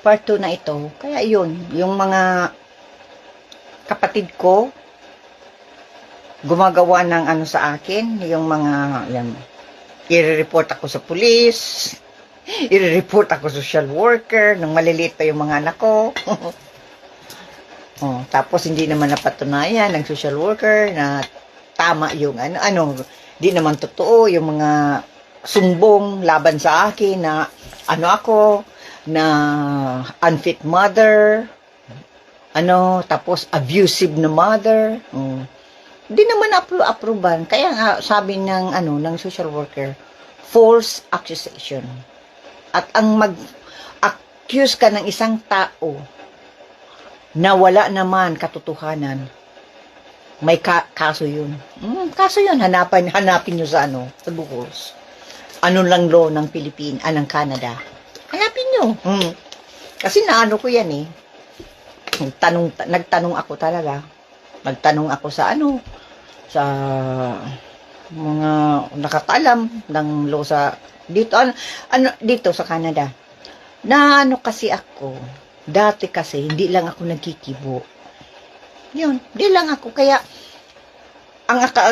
part 2 na ito. Kaya yun, yung mga kapatid ko, gumagawa ng ano sa akin, yung mga, yan, i-report ako sa pulis, i-report ako sa social worker, nang maliliit pa yung mga anak ko. Oh, tapos hindi naman napatunayan ng social worker na tama yung ano, di naman totoo yung mga sumbong laban sa akin na ano ako, na unfit mother, ano, tapos abusive na mother. Di naman aproban. Kaya nga sabi ng ano ng social worker, false accusation. At ang mag-accuse ka ng isang tao na wala naman katotohanan, may kaso yun. Kaso yun, hanapin nyo sa ano, sa Googles. Ano lang law ng Pilipinas, ng Canada. Hanapin nyo. Kasi naano ko yan eh. Nagtanong ako talaga. Nagtanong ako sa ano, sa mga nakakaalam ng law sa dito dito sa Canada. Na ano kasi ako, dati kasi hindi lang ako nagkikibo. Yun, hindi lang ako kaya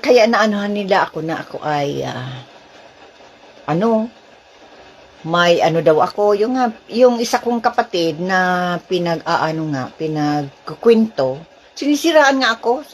kaya naanohan nila ako na ako ay ano, may ano daw ako, yung isa kong kapatid na pinagkukwento, sinisiraan nga ako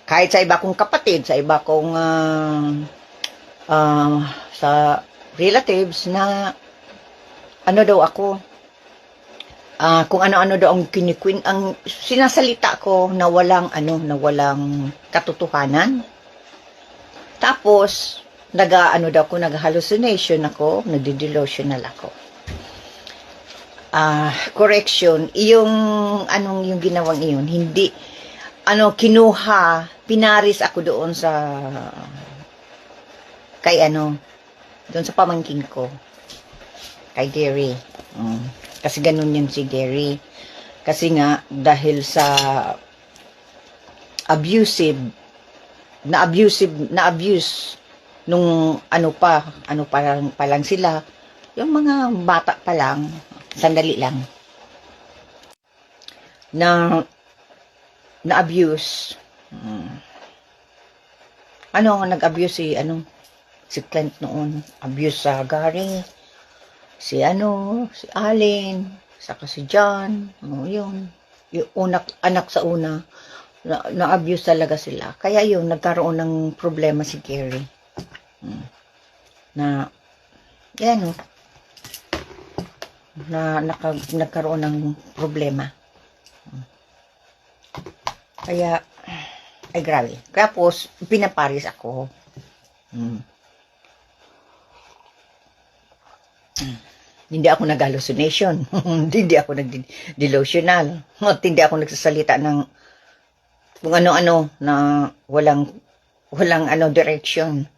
kahit sa iba kong kapatid, sa iba kong sa relatives na ano daw ako, kung ano-ano daw ang ang sinasalita ko na walang katotohanan. Tapos nag-hallucination ako, nagde-delusional ako. Correction, yung ginawang iyon, hindi, kinuha, pinaris ako doon doon sa pamangkin ko, kay Gary. Kasi ganun yun si Gary. Kasi nga, dahil sa abuse nung pa lang sila, yung mga bata pa lang, sandali lang, na abuse. Nag-abuse si Clint noon, abuse sa Gary, si Allen, saka si John, yung anak sa una, na-abuse talaga sila. Kaya yun, nagkaroon ng problema si Gary. Nagkaroon ng problema. Kaya, ay grabe. Tapos, pinaparis ako. Hindi ako nag-hallucination. Hindi ako nag-delusional. Hindi ako nagsasalita ng kung ano-ano na walang direction.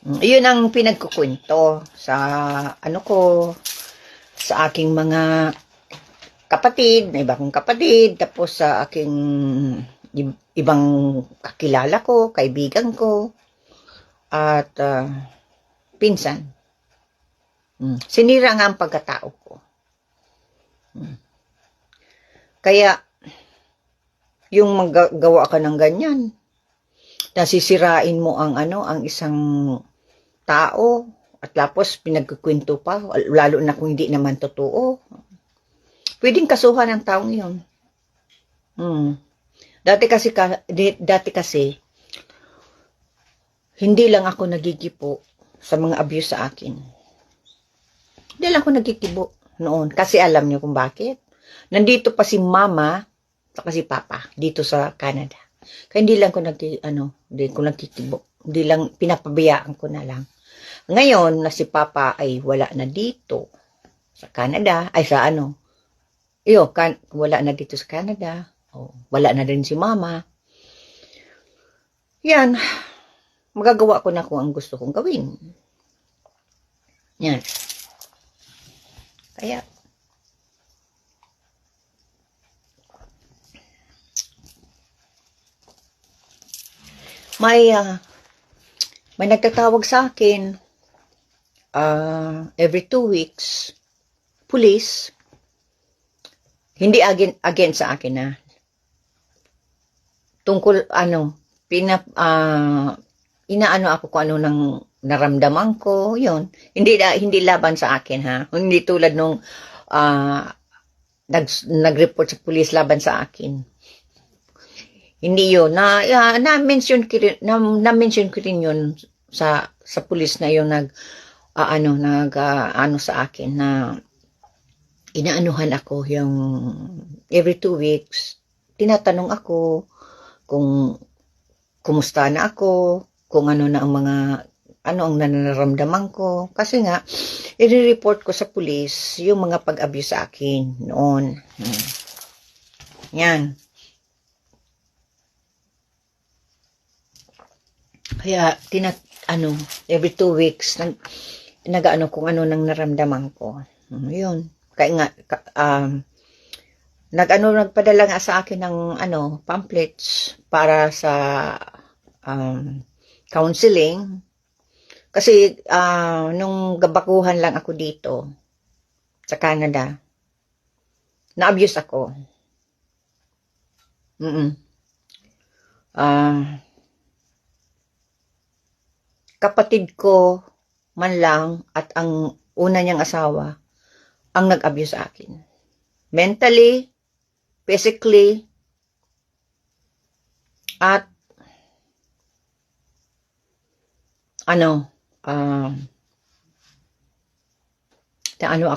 Iyon ang pinagkukwento sa sa aking mga kapatid, na iba kong kapatid, tapos sa aking ibang kakilala ko, kaibigan ko, at pinsan. Sinira nga ang pagkatao ko. Kaya, yung magawa ka ng ganyan, nasisirain mo ang isang tao, at tapos pinagkukwento pa, lalo na kung hindi naman totoo. Pwedeng kasuhan ng taong yun. Dati kasi, hindi lang ako nagigipo sa mga abuse sa akin. Hindi lang ako nagigibo noon. Kasi alam niyo kung bakit. Nandito pa si Mama at si Papa dito sa Canada. Kaya hindi lang ko hindi ko nagkikibo. Hindi lang, pinapabayaan ko na lang. Ngayon na si Papa ay wala na dito sa Canada, ay sa wala na dito sa Canada. Wala na din si Mama. Yan, magagawa ko na kung ang gusto kong gawin. Yan. Kaya, may nagtatawag sa akin every 2 weeks, police, Hindi again sa akin na tungkol inaano ako kung ano nang naramdaman ko, yun. Hindi laban sa akin, ha. Hindi tulad nung nag-report sa police laban sa akin. Hindi yun. Na-mention ko rin yun sa police na yun ano sa akin na inaanuhan ako yung every 2 weeks. Tinatanong ako kung kumusta na ako, kung ano ang nararamdaman ko. Kasi nga, i-report ko sa police yung mga pag-abuse sa akin noon. Yan. Kaya, every 2 weeks, nag-ano kung ano nang naramdaman ko. Yun. Kaya nga, nagpadala nga sa akin ng pamphlets para sa counseling. Kasi nung gabakuhan lang ako dito sa Canada, na-abuse ako. Kapatid ko man lang at ang una niyang asawa ang nag-abuse sa akin. Mentally, physically, at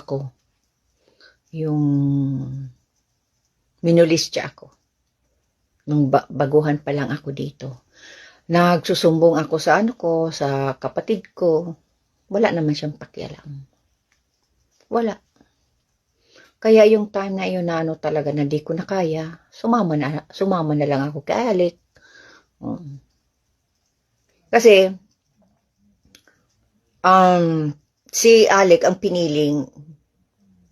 ako, yung minulistya ako. Nung baguhan pa lang ako dito. Nagsusumbong ako sa kapatid ko. Wala naman siyang pakialam. Wala. Kaya yung time na yun na talaga na di ko na kaya, sumama na lang ako kay Alec. Kasi, si Alec ang piniling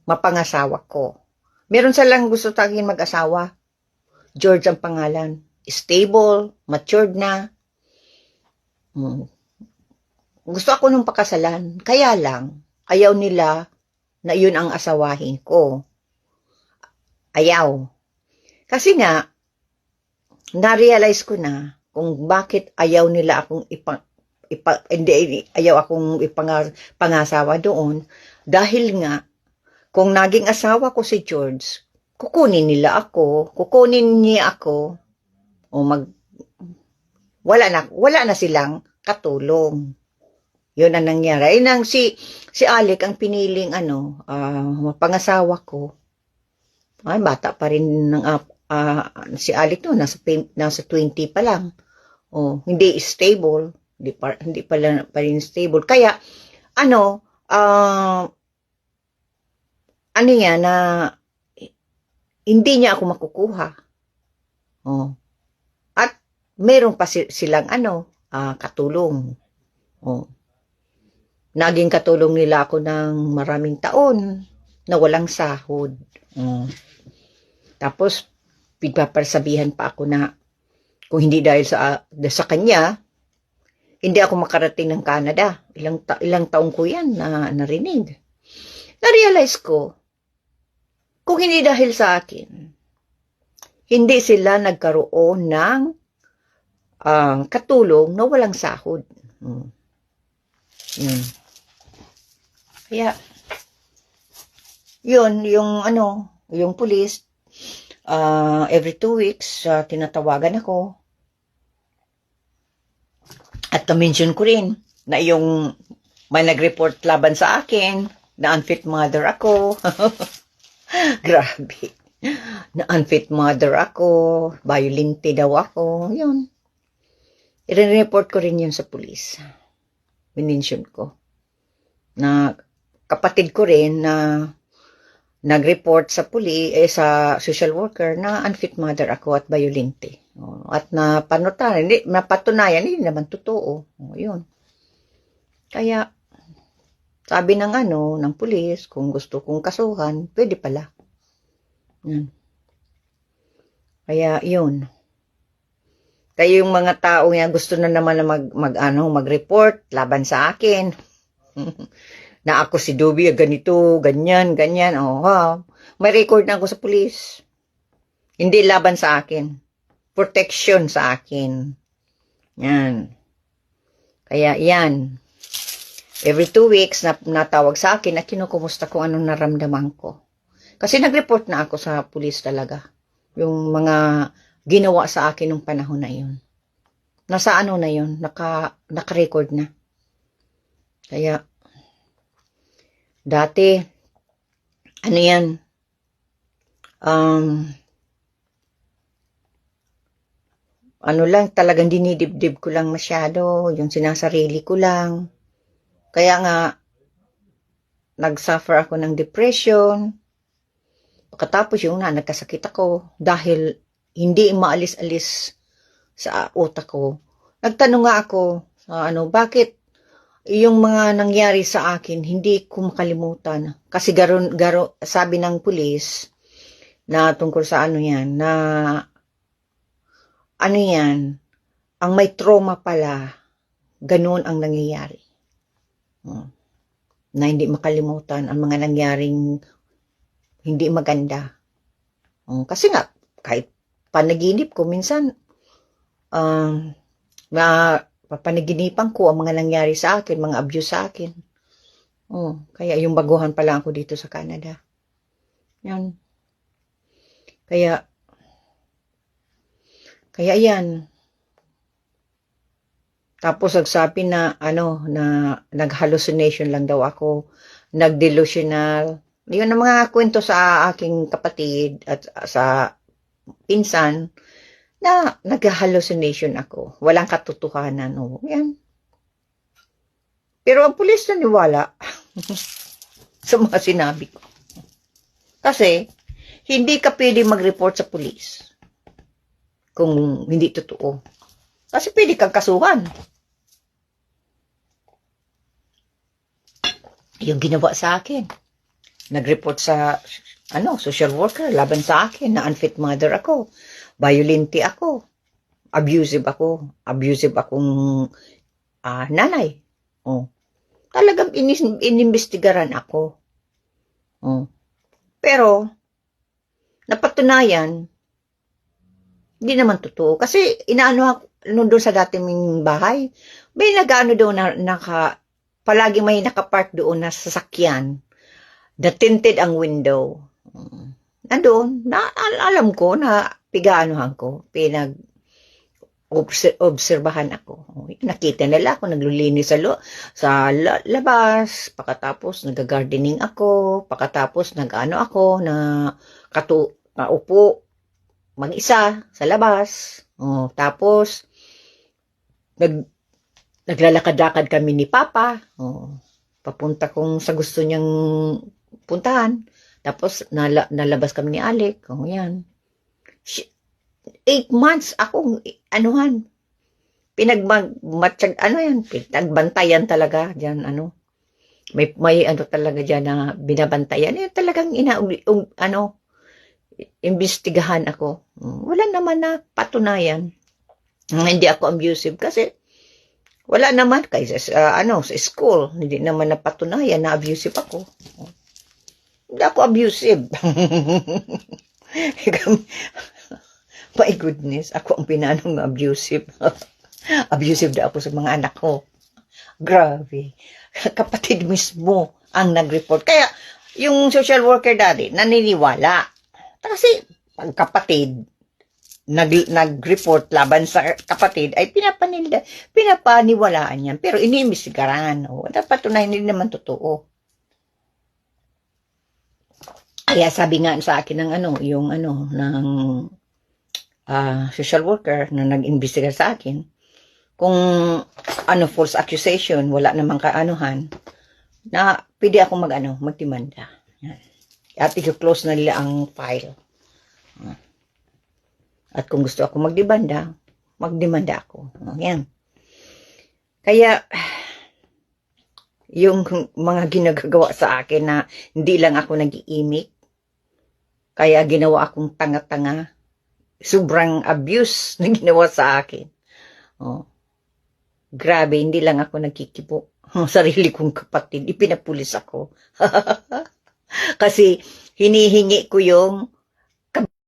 mapangasawa ko. Meron silang gusto tagin mag-asawa. George ang pangalan. Stable, matured na. Gusto ako nung pakasalan. Kaya lang, ayaw nila na yun ang asawahin ko. Ayaw. Kasi nga, na-realize ko na kung bakit ayaw nila akong ayaw akong pangasawa doon. Dahil nga, kung naging asawa ko si George, kukunin niya ako, wala na silang katulong. Yun ang nangyari. Si Alec ang piniling pangasawa ko. Ay, bata pa rin si Alec no, nasa 20 pa lang. Hindi stable, hindi pa rin stable. Kaya na hindi niya ako makukuha. At meron pa silang katulong. Naging katulong nila ako ng maraming taon na walang sahod. Tapos, pigpapasabihan pa ako na kung hindi dahil sa kanya, hindi ako makarating ng Canada. Ilang taong ko yan na narinig. Na-realize ko, kung hindi dahil sa akin, hindi sila nagkaroon ng katulong na walang sahod. Kaya, yun, yung police, every 2 weeks, tinatawagan ako. At na-mention ko rin na yung may nag-report laban sa akin, na unfit mother ako. Grabe. Na unfit mother ako, violente daw ako, yun. I-report ko rin yun sa police. Minention ko. Na kapatid ko rin na nag-report sa sa social worker na unfit mother ako at violente. At napatunayan, hindi naman totoo. Yun. Kaya, sabi ng pulis, kung gusto kong kasuhan, pwede pala. Kaya, yun. Kaya yung mga tao nga gusto na naman na mag-report laban sa akin. Na ako si Duby, ganito, ganyan. May record na ako sa pulis. Hindi laban sa akin. Protection sa akin. Yan. Kaya yan. Every 2 weeks, natawag sa akin na kinukumusta kung anong naramdaman ko. Kasi nag-report na ako sa pulis talaga. Yung mga ginawa sa akin nung panahon na yun. Nasa ano na yun, naka-record na. Kaya, dati, ano yan, ano lang, talagang dinidibdib ko lang masyado, yung sinasarili ko lang. Kaya nga, nag-suffer ako ng depression. Pagkatapos yung nagkasakit ako dahil hindi maalis-alis sa utak ko. Nagtanong nga ako, bakit yung mga nangyari sa akin, hindi ko makalimutan. Kasi sabi ng pulis, na tungkol sa ano yan, na ano yan, ang may trauma pala, ganun ang nangyayari. Na hindi makalimutan ang mga nangyaring hindi maganda. Kasi nga, kahit panaginip ko, minsan, papanaginipan ko ang mga nangyari sa akin, mga abuse sa akin. Kaya yung baguhan pa lang ako dito sa Canada. Yan. Kaya yan. Tapos nagsabi na, na nag-hallucination lang daw ako, nag-delusional. Yun ang mga kwento sa aking kapatid at sa pinsan, na nag-hallucination ako. Walang katotohanan. Yan. Pero ang pulis naniwala sa mga sinabi ko. Kasi, hindi ka pwede mag-report sa pulis kung hindi totoo. Kasi pwede kang kasuhan. Yung ginawa sa akin. Nag-report sa social worker laban sa akin na unfit mother ako. Violente ako. Abusive akong nanay. Talagang inimbestigaran ako. Pero, napatunayan, hindi naman totoo. Kasi, doon sa dating bahay, may nag-ano doon palagi may nakapark doon na sasakyan, na tinted ang window. Nandoon, alam ko na pinag-obserbahan ako. Nakita nila ako, naglilinis sa labas, pakatapos nag-gardening ako, pakatapos ako na upo mag-isa sa labas. Tapos, naglalakad-lakad kami ni Papa. Papunta kong sa gusto niyang puntahan. Tapos, nalabas kami ni Alec. Yan. 8 months akong, pinagbantayan talaga dyan, may talaga dyan na binabantayan. Talagang imbestigahan ako. Wala naman na patunayan. Hindi ako abusive kasi wala naman sa school, hindi naman napatunayan na abusive ako. Hindi ako abusive. My goodness, ako ang pinanong abusive. Abusive na ako sa mga anak ko. Grabe. Kapatid mismo ang nag-report. Kaya, yung social worker dati, naniniwala. Kasi, pag kapatid, nag-report laban sa kapatid, ay pinapaniwalaan yan. Pero iniimbestigaran. Dapat tunay, hindi naman totoo. Kaya sabi nga sa akin ng social worker na nag-imbestiga sa akin, kung false accusation, wala namang kaanuhan, na pwede ako magdemanda. At i-close na nila ang file. At kung gusto ako magdemanda ako. Yan. Kaya, yung mga ginagawa sa akin na hindi lang ako nag-iimik, kaya ginawa akong tanga-tanga, sobrang abuse na ginawa sa akin. Grabe, hindi lang ako nagkikibo. Sarili kong kapatid, ipinapulis ako. Kasi hinihingi ko yung